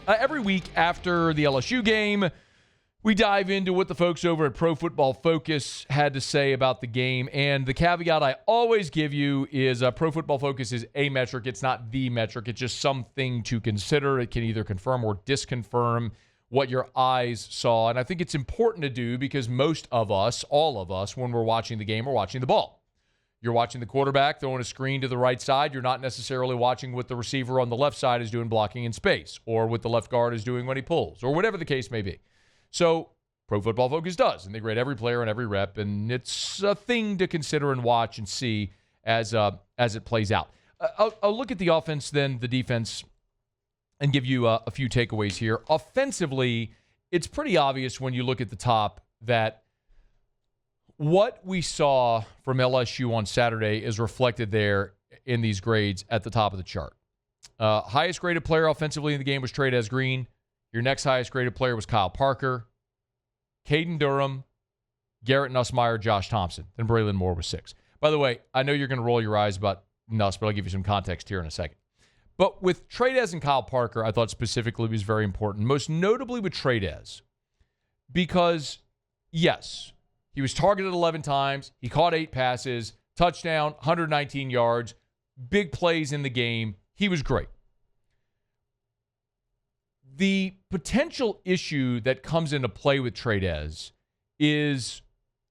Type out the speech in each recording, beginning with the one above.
Every week after the LSU game, we dive into what the folks over at Pro Football Focus had to say about the game. And the caveat I always give you is Pro Football Focus is a metric. It's not the metric. It's just something to consider. It can either confirm or disconfirm what your eyes saw. And I think it's important to do because most of us, all of us, when we're watching the game, are watching the ball. You're watching the quarterback throwing a screen to the right side. You're not necessarily watching what the receiver on the left side is doing blocking in space, or what the left guard is doing when he pulls, or whatever the case may be. So Pro Football Focus does, and they grade every player and every rep, and it's a thing to consider and watch and see as it plays out. I'll look at the offense, then the defense, and give you a few takeaways here. Offensively, it's pretty obvious when you look at the top that what we saw from LSU on Saturday is reflected there in these grades at the top of the chart. Highest graded player offensively in the game was Trey'Dez Green. Your next highest graded player was Kyle Parker, Caden Durham, Garrett Nussmeier, Josh Thompson. Then Braylon Moore was 6. By the way, I know you're going to roll your eyes about Nuss, but I'll give you some context here in a second. But with Trey'Dez and Kyle Parker, I thought specifically was very important, most notably with Trey'Dez, because, yes, he was targeted 11 times. He caught 8 passes, touchdown, 119 yards, big plays in the game. He was great. The potential issue that comes into play with Trey'Dez is,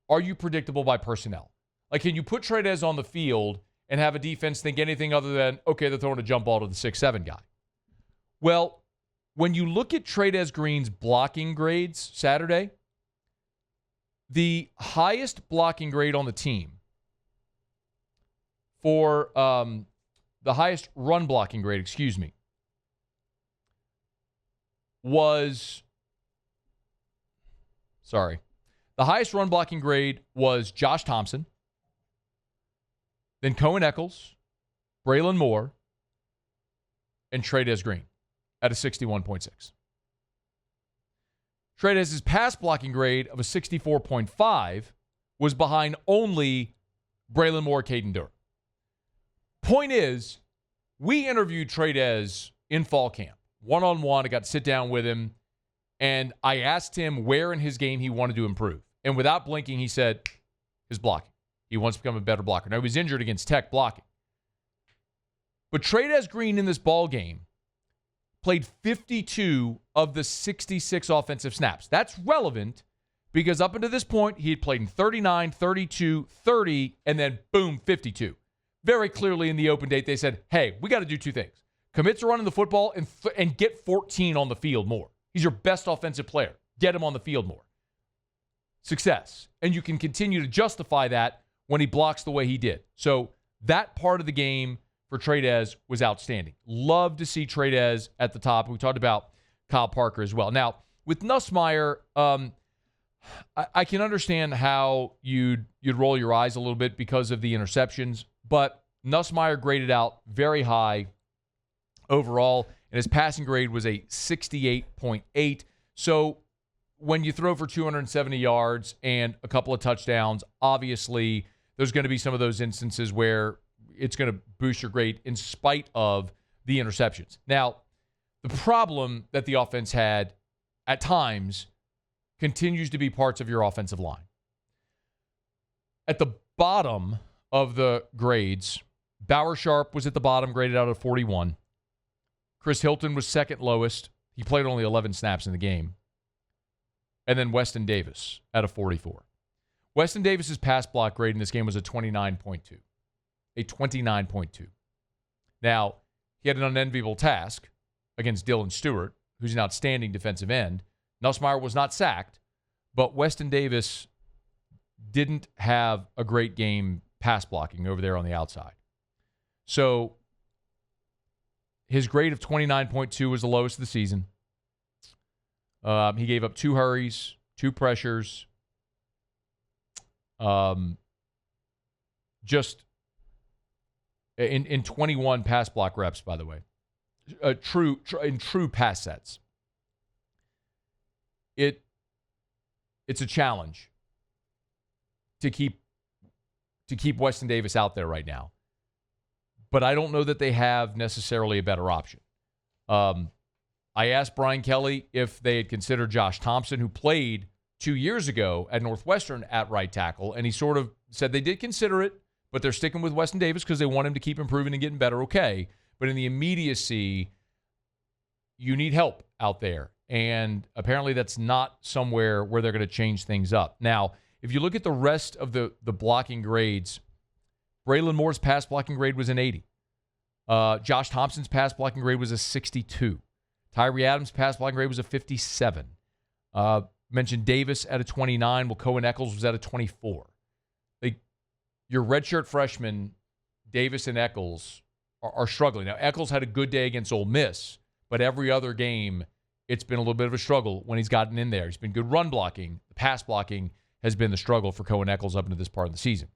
are you predictable by personnel? Like, can you put Trey'Dez on the field and have a defense think anything other than, okay, they're throwing a jump ball to the 6'7" guy? Well, when you look at Trey'Dez Green's blocking grades Saturday, the highest blocking grade on the team for the highest run blocking grade, was, the highest run blocking grade was Josh Thompson, then Cohen Eccles, Braylon Moore, and Trey'Dez Green at a 61.6. Trey'Dez's pass blocking grade of a 64.5 was behind only Braylon Moore, Caden Durham. Point is, we interviewed Trey'Dez in fall camp, one-on-one. I got to sit down with him, and I asked him where in his game he wanted to improve. And without blinking, he said his blocking. He wants to become a better blocker. Now, he was injured against Tech blocking. But Trey'Dez Green in this ball game played 52 of the 66 offensive snaps. That's relevant because up until this point, he had played in 39, 32, 30, and then boom, 52. Very clearly in the open date, they said, hey, we got to do 2 things. Commit to running the football and get 14 on the field more. He's your best offensive player. Get him on the field more. Success. And you can continue to justify that when he blocks the way he did. So that part of the game for Trey'Dez was outstanding. Love to see Trey'Dez at the top. We talked about Kyle Parker as well. Now, with Nussmeier, I can understand how you'd roll your eyes a little bit because of the interceptions, but Nussmeier graded out very high overall, and his passing grade was a 68.8. So when you throw for 270 yards and a couple of touchdowns, obviously there's going to be some of those instances where it's going to boost your grade in spite of the interceptions. Now, the problem that the offense had at times continues to be parts of your offensive line. At the bottom of the grades, Bauer Sharp was at the bottom, graded out at 41. Chris Hilton was second lowest. He played only 11 snaps in the game. And then Weston Davis at a 44. Weston Davis's pass block grade in this game was a 29.2. A 29.2. Now, he had an unenviable task against Dylan Stewart, who's an outstanding defensive end. Nussmeier was not sacked, but Weston Davis didn't have a great game pass blocking over there on the outside. So his grade of 29.2 was the lowest of the season. He gave up 2 hurries, 2 pressures. Just in 21 pass block reps, by the way. In true pass sets. It's a challenge to keep Weston Davis out there right now. But I don't know that they have necessarily a better option. I asked Brian Kelly if they had considered Josh Thompson, who played 2 years ago at Northwestern at right tackle, and he sort of said they did consider it, but they're sticking with Weston Davis because they want him to keep improving and getting better, okay. But in the immediacy, you need help out there. And apparently that's not somewhere where they're going to change things up. Now, if you look at the rest of the blocking grades, Braylon Moore's pass blocking grade was an 80. Josh Thompson's pass blocking grade was a 62. Tyree Adams' pass blocking grade was a 57. Mentioned Davis at a 29, while Cohen Eccles was at a 24. Like, your redshirt freshmen, Davis and Eccles, are struggling. Now, Eccles had a good day against Ole Miss, but every other game, it's been a little bit of a struggle when he's gotten in there. He's been good run blocking. The pass blocking has been the struggle for Cohen Eccles up into this part of the season.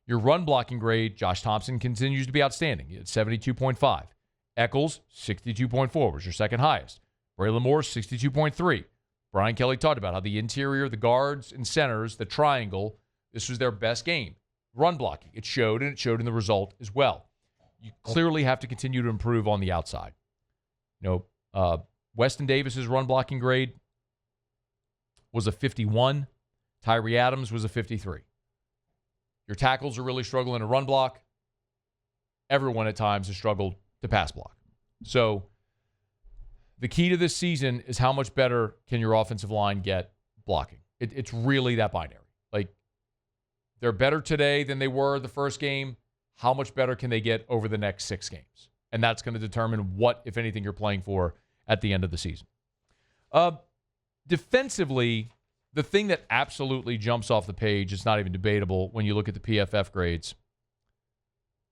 Your run blocking grade, Josh Thompson continues to be outstanding at 72.5. Eccles, 62.4 was your second highest. Braylon Moore, 62.3. Brian Kelly talked about how the interior, the guards and centers, the triangle, this was their best game. Run blocking, it showed, and it showed in the result as well. You clearly have to continue to improve on the outside. Weston Davis's run blocking grade was a 51. Tyree Adams was a 53. Your tackles are really struggling to run block. Everyone at times has struggled to pass block. So the key to this season is how much better can your offensive line get blocking. It's really that binary. Like, they're better today than they were the first game. How much better can they get over the next 6 games? And that's going to determine what, if anything, you're playing for at the end of the season. Defensively, the thing that absolutely jumps off the page, it's not even debatable when you look at the PFF grades.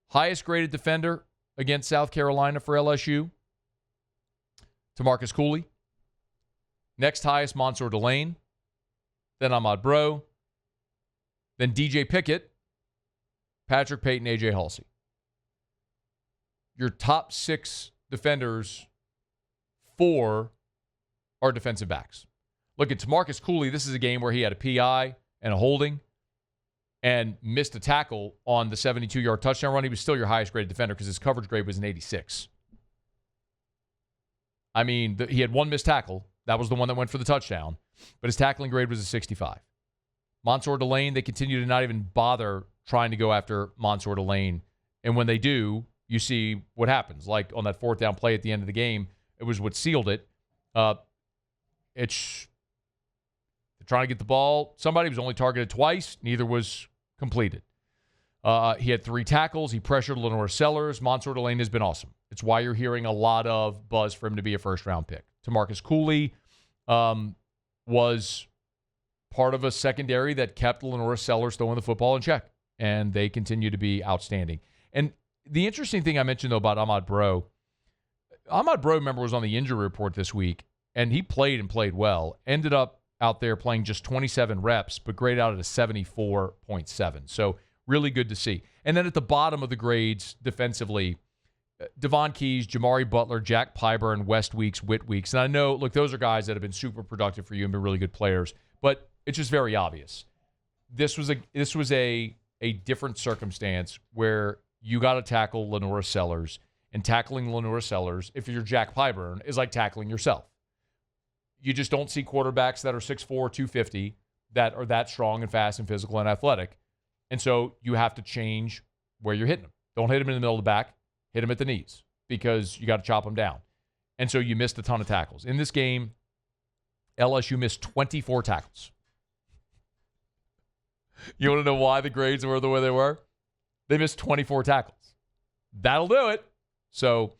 Highest graded defender against South Carolina for LSU, Tamarcus Cooley. Next highest, Mansoor Delane. Then Ahmad Bro. Then DJ Pickett, Patrick Payton, AJ Halsey. Your top 6 defenders, 4 are defensive backs. Look at Tamarcus Cooley. This is a game where he had a PI and a holding and missed a tackle on the 72-yard touchdown run. He was still your highest graded defender because his coverage grade was an 86. I mean, he had one missed tackle. That was the one that went for the touchdown. But his tackling grade was a 65. Mansoor Delane, they continue to not even bother trying to go after Mansoor Delane. And when they do, you see what happens. Like on that 4th down play at the end of the game, it was what sealed it. It's trying to get the ball. Somebody was only targeted twice. Neither was completed. He had 3 tackles. He pressured Lenore Sellers. Mansoor Delane has been awesome. It's why you're hearing a lot of buzz for him to be a first-round pick. Tamarcus Cooley was part of a secondary that kept Lenore Sellers throwing the football in check, and they continue to be outstanding. And the interesting thing I mentioned, though, about Ahmad Bro, remember, was on the injury report this week, and he played and played well. Ended up out there playing just 27 reps, but graded out at a 74.7. So really good to see. And then at the bottom of the grades defensively, Devon Keys, Jamari Butler, Jack Pyburn, West Weeks, Whit Weeks. And I know, look, those are guys that have been super productive for you and been really good players, but it's just very obvious. This was a different circumstance where you got to tackle Lenore Sellers, and tackling Lenore Sellers, if you're Jack Pyburn, is like tackling yourself. You just don't see quarterbacks that are 6'4", 250 that are that strong and fast and physical and athletic. And so you have to change where you're hitting them. Don't hit them in the middle of the back. Hit them at the knees because you got to chop them down. And so you missed a ton of tackles. In this game, LSU missed 24 tackles. You want to know why the grades were the way they were? They missed 24 tackles. That'll do it. So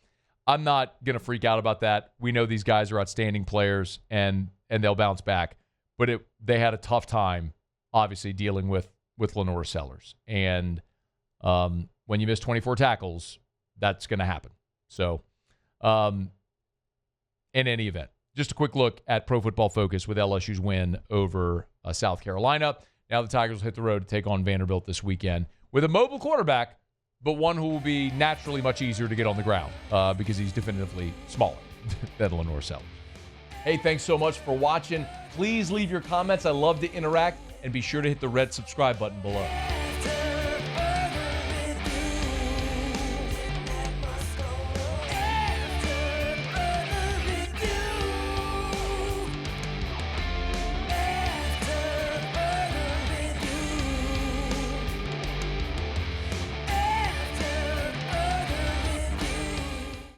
I'm not going to freak out about that. We know these guys are outstanding players, and they'll bounce back. But they had a tough time, obviously, dealing with Lenore Sellers. And when you miss 24 tackles, that's going to happen. So in any event, just a quick look at Pro Football Focus with LSU's win over South Carolina. Now the Tigers will hit the road to take on Vanderbilt this weekend with a mobile quarterback, but one who will be naturally much easier to get on the ground because he's definitively smaller than Lenore Sellers. Hey, thanks so much for watching. Please leave your comments. I love to interact, and be sure to hit the red subscribe button below.